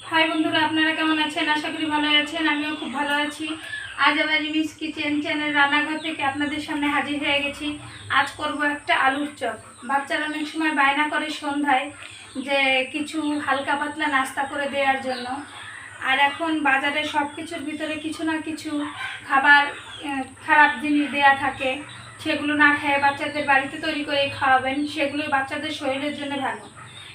High বন্ধুরা, আপনারা কেমন আছেন? আশা করি ভালো আছেন। আমিও খুব ভালো আছি। আজ আবার রিমিস কিচেন চ্যানেল রান্নাঘর থেকে আপনাদের সামনে হাজির হয়ে গেছি। আজ করব একটা আলুর চপ। বাচ্চারা অনেক সময় বায়না করে সন্ধ্যায় যে কিছু হালকা পাতলা নাস্তা করে দেওয়ার জন্য। আর এখন বাজারে সব কিছুর ভিতরে কিছু না কিছু খাবার খারাপ জিনিস দেয়া থাকে। সেগুলো না খেয়ে বাচ্চাদের বাড়িতে তৈরি করে খাওয়াবেন, সেগুলোই বাচ্চাদের শরীরের জন্য ভালো।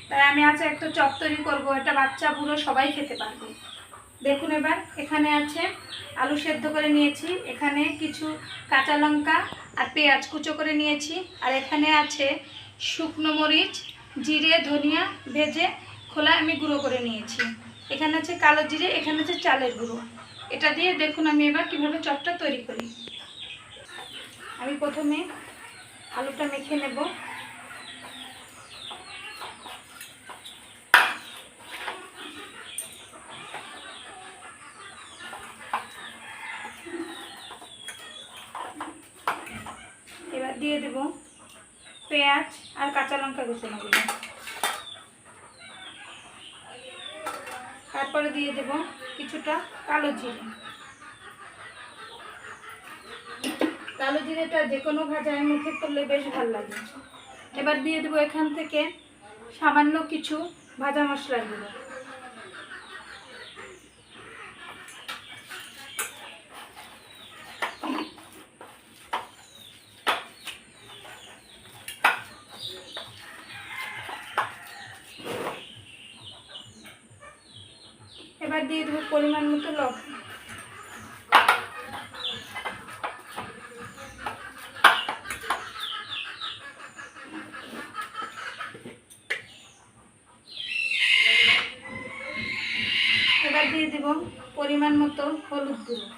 তাই আমি আজ একটা চপ তৈরি করবো, এটা বাচ্চা বুড়ো সবাই খেতে পারবে। দেখুন, এবার এখানে আছে আলু সেদ্ধ করে নিয়েছি, এখানে কিছু কাঁচা লঙ্কা আর পেঁয়াজ কুচো করে নিয়েছি, আর এখানে আছে শুকনো মরিচ, জিরে, ধনিয়া ভেজে খোলা আমি গুঁড়ো করে নিয়েছি। এখানে আছে কালো জিরে, এখানে আছে চালের গুঁড়ো। এটা দিয়ে দেখুন আমি এবার কীভাবে চপটা তৈরি করি। আমি প্রথমে আলুটা মেখে নেব। এবার দিয়ে দেব পেঁয়াজ আর কাঁচা লঙ্কা কুচানোগুলো। তারপরে দিয়ে দেব কিছুটা কালো জিরে। কালো জিরেটা যে কোনো ভাজায় মুখে করলে বেশ ভালো লাগে। এবার দিয়ে দেবো এখান থেকে সামান্য কিছু ভাজা মশলার গুঁড়ো। এবার দিয়ে দেবো পরিমাণ মতো লবণ। এবার দিয়ে দেব পরিমাণ মতো হলুদ গুঁড়ো।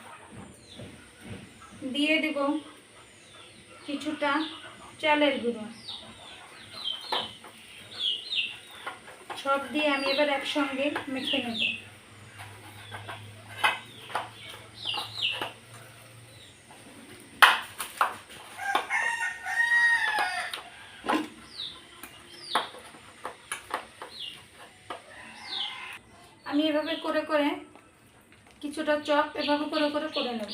দিয়ে দেব কিছুটা চালের গুঁড়ো। সব দিয়ে আমি এবার একসঙ্গে মেখে নেব। আমি এভাবে করে করে কিছুটা চপ এভাবে করে করে করে নেব।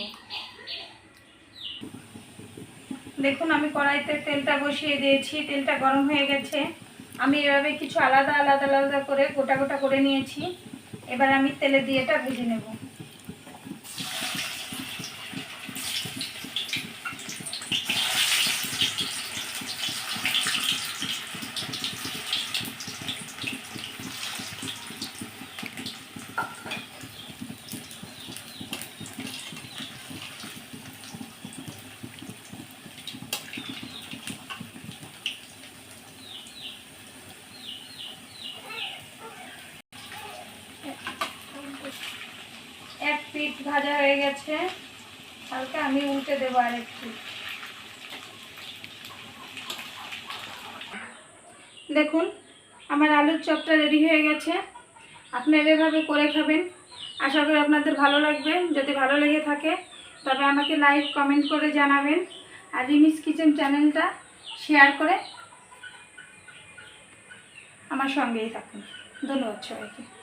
দেখুন, আমি কড়াইতে তেলটা বসিয়ে দিয়েছি, তেলটা গরম হয়ে গেছে। আমি এভাবে কিছু আলাদা আলাদা আলাদা করে গোটা গোটা করে নিয়েছি। এবার আমি তেলে দিয়ে এটা ভেজে নেব। এক পিঠ ভাজা হয়ে গেছে, হালকা আমি উল্টে দেবো আরেক পিঠ। দেখুন, আমার আলুর চপটা রেডি হয়ে গেছে। আপনারা এভাবে করে খাবেন, আশা করি আপনাদের ভালো লাগবে। যদি ভালো লেগে থাকে তবে আমাকে লাইক কমেন্ট করে জানাবেন, আর রিমিস কিচেন চ্যানেলটা শেয়ার করে আমার সঙ্গেই থাকুন। ধন্যবাদ সবাইকে।